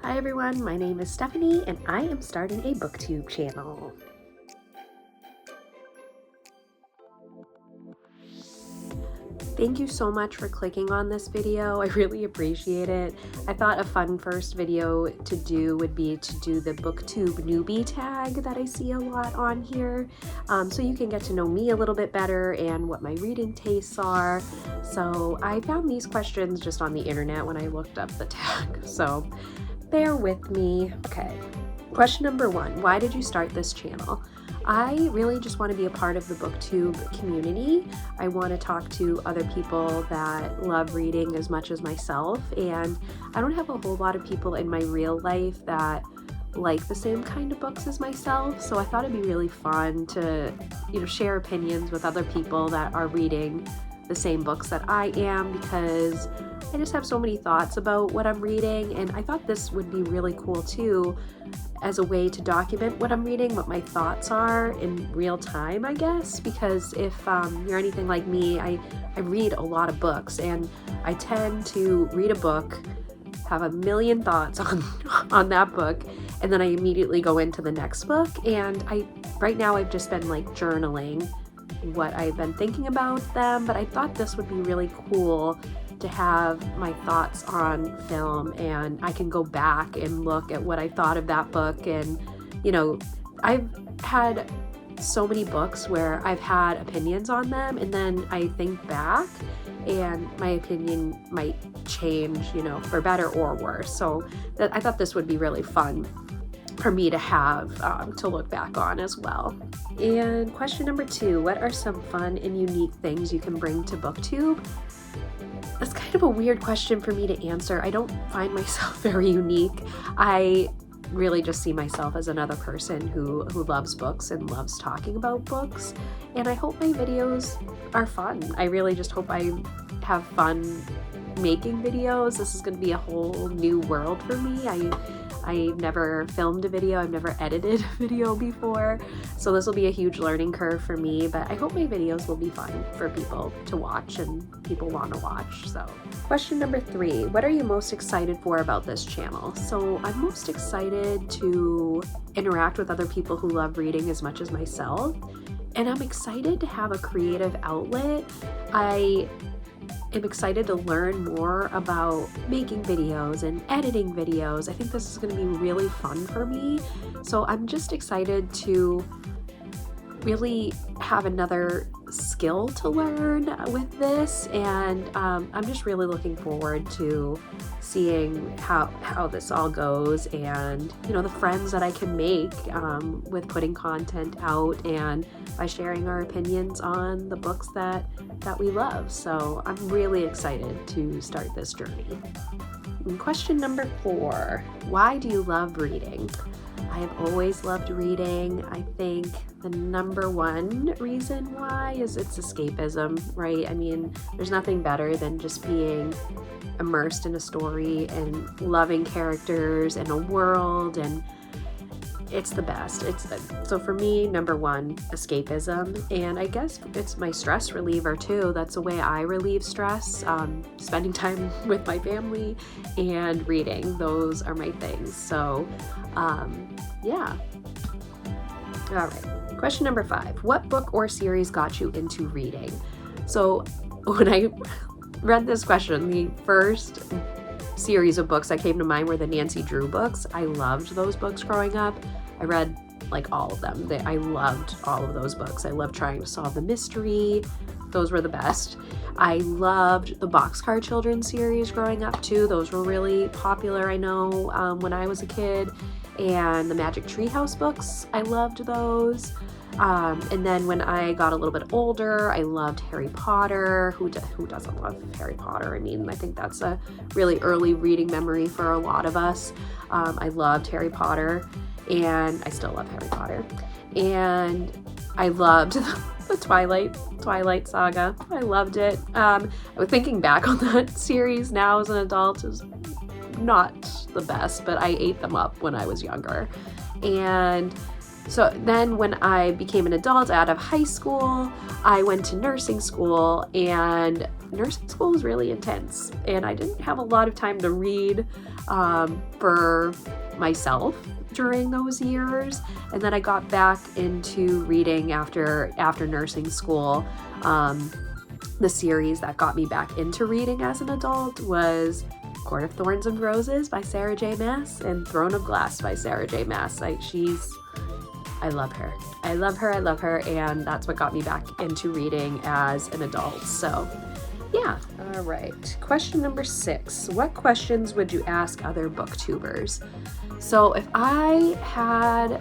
Hi everyone, my name is Stephanie and I am starting a Booktube channel. Thank you so much for clicking on this video. I really appreciate it. I thought a fun first video to do would be to do the Booktube Newbie Tag that I see a lot on here. So you can get to know me a little bit better and what my reading tastes are. So I found these questions just on the internet when I looked up the tag. So bear with me. Okay. Question number 1, why did you start this channel? I really just want to be a part of the Booktube community. I want to talk to other people that love reading as much as myself, and I don't have a whole lot of people in my real life that like the same kind of books as myself, so I thought it'd be really fun to, share opinions with other people that are reading the same books that I am, because I just have so many thoughts about what I'm reading, and I thought this would be really cool too, as a way to document what I'm reading, what my thoughts are in real time, I guess, because if you're anything like me, I read a lot of books, and I tend to read a book, have a million thoughts on that book, and then I immediately go into the next book. And right now I've just been like journaling what I've been thinking about them, but I thought this would be really cool to have my thoughts on film, and I can go back and look at what I thought of that book. And I've had so many books where I've had opinions on them, and then I think back and my opinion might change, for better or worse. So I thought this would be really fun for me to have to look back on as well. And question number 2, what are some fun and unique things you can bring to Booktube? That's kind of a weird question for me to answer. I don't find myself very unique. I really just see myself as another person who loves books and loves talking about books. And I hope my videos are fun. I really just hope I have fun making videos. This is going to be a whole new world for me. I've never filmed a video, I've never edited a video before, so this will be a huge learning curve for me, but I hope my videos will be fun for people to watch and people want to watch. So question number 3, what are you most excited for about this channel? So I'm most excited to interact with other people who love reading as much as myself, and I'm excited to have a creative outlet. I'm excited to learn more about making videos and editing videos. I think this is going to be really fun for me. So I'm just excited to really have another skill to learn with this, and I'm just really looking forward to seeing how this all goes, and the friends that I can make with putting content out and by sharing our opinions on the books that we love. So I'm really excited to start this journey. And question number 4, why do you love reading? I have always loved reading. I think the number 1 reason why is it's escapism, right? I mean, there's nothing better than just being immersed in a story and loving characters and a world, and it's the best. So for me, number 1, escapism, and I guess it's my stress reliever too. That's the way I relieve stress, spending time with my family and reading. Those are my things. So yeah. All right. Question number 5, what book or series got you into reading? So when I read this question, the first series of books that came to mind were the Nancy Drew books. I loved those books growing up. I read like all of them. I loved all of those books. I loved trying to solve the mystery. Those were the best. I loved the Boxcar Children series growing up too. Those were really popular, I know, when I was a kid. And the Magic Treehouse books, I loved those. And then when I got a little bit older, I loved Harry Potter. Who doesn't love Harry Potter? I mean, I think that's a really early reading memory for a lot of us. I loved Harry Potter, and I still love Harry Potter. And I loved the Twilight Saga. I loved it. Thinking back on that series now as an adult is not the best, but I ate them up when I was younger. And So then when I became an adult out of high school, I went to nursing school, and nursing school was really intense, and I didn't have a lot of time to read for myself during those years. And then I got back into reading after nursing school. The series that got me back into reading as an adult was Court of Thorns and Roses by Sarah J. Maas and Throne of Glass by Sarah J. Maas. I love her. I love her, and that's what got me back into reading as an adult. So yeah. All right. Question number 6. What questions would you ask other booktubers? So if I had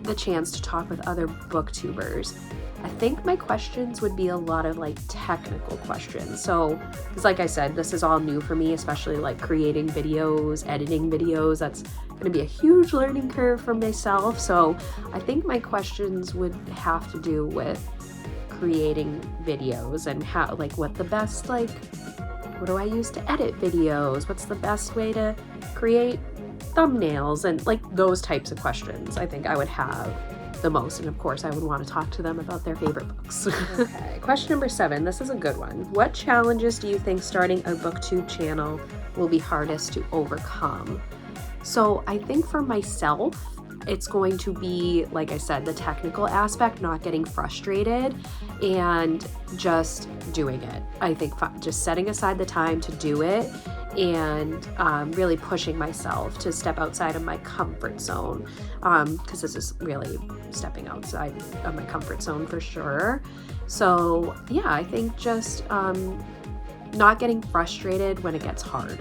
the chance to talk with other booktubers, I think my questions would be a lot of like technical questions. So, because like I said, this is all new for me, especially like creating videos, editing videos. That's going to be a huge learning curve for myself. So I think my questions would have to do with creating videos and how, like, what the best, like, what do I use to edit videos? What's the best way to create thumbnails? And like those types of questions I think I would have the most. And of course I would want to talk to them about their favorite books. Okay, question number 7. This is a good one. What challenges do you think starting a booktube channel will be hardest to overcome? So I think for myself, it's going to be, like I said, the technical aspect, not getting frustrated and just doing it. I think just setting aside the time to do it and really pushing myself to step outside of my comfort zone, because this is really stepping outside of my comfort zone for sure. So yeah, I think just not getting frustrated when it gets hard,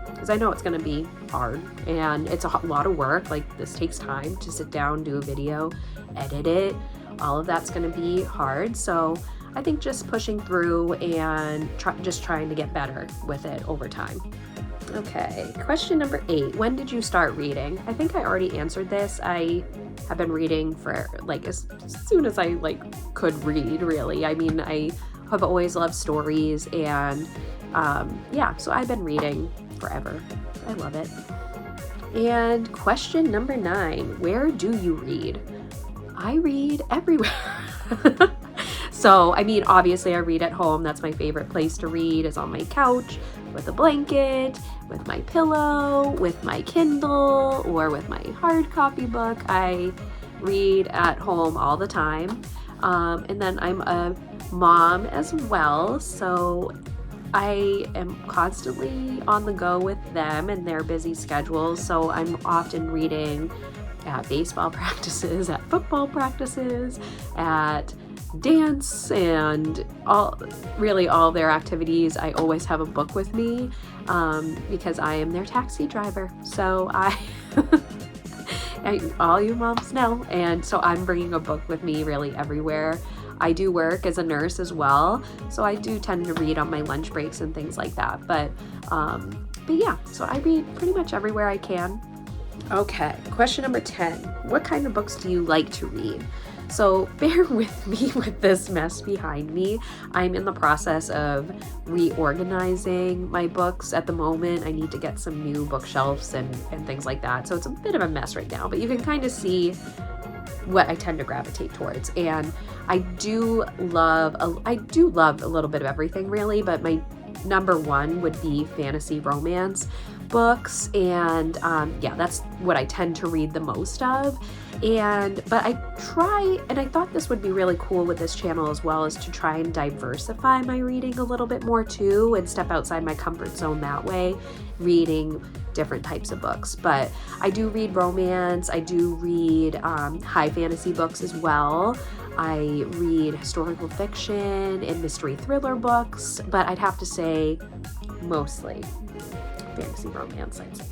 because I know it's going to be hard and it's a lot of work. Like, this takes time to sit down, do a video, edit it. All of that's going to be hard. So I think just pushing through and just trying to get better with it over time. Okay, question number 8. When did you start reading? I think I already answered this. I have been reading for like as soon as I could read, really. I mean, I have always loved stories, and yeah, so I've been reading forever. I love it. And question number 9. Where do you read? I read everywhere. So, I mean, obviously I read at home. That's my favorite place to read, is on my couch with a blanket, with my pillow, with my Kindle, or with my hard copy book. I read at home all the time. And then I'm a mom as well, so I am constantly on the go with them and their busy schedules. So I'm often reading at baseball practices, at football practices, at dance, and all their activities. I always have a book with me because I am their taxi driver. So all you moms know, and so I'm bringing a book with me really everywhere. I do work as a nurse as well, so I do tend to read on my lunch breaks and things like that. But yeah, so I read pretty much everywhere I can. Okay, question number 10. What kind of books do you like to read? So bear with me with this mess behind me. I'm in the process of reorganizing my books at the moment. I need to get some new bookshelves and things like that. So it's a bit of a mess right now, but you can kind of see what I tend to gravitate towards. And I do love a little bit of everything, really, but my number 1 would be fantasy romance books, and yeah, that's what I tend to read the most of. But I try, and I thought this would be really cool with this channel as well, is to try and diversify my reading a little bit more too, and step outside my comfort zone that way, reading different types of books. But I do read romance, I do read high fantasy books as well. I read historical fiction and mystery thriller books, but I'd have to say mostly fantasy romance, I'd say.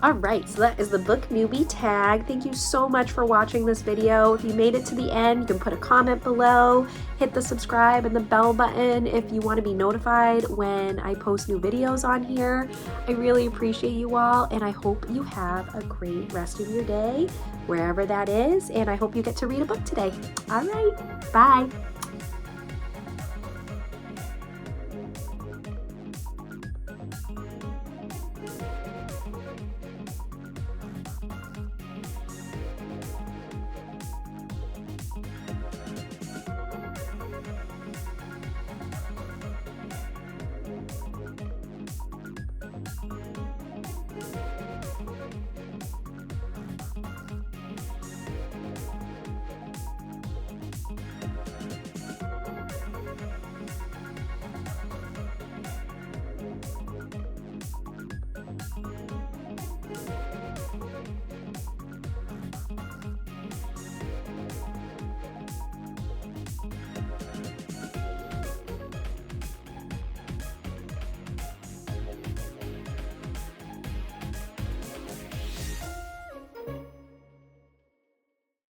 All right, so that is the Book Newbie Tag. Thank you so much for watching this video. If you made it to the end, you can put a comment below, hit the subscribe and the bell button if you want to be notified when I post new videos on here. I really appreciate you all, and I hope you have a great rest of your day, wherever that is, and I hope you get to read a book today. All right, bye.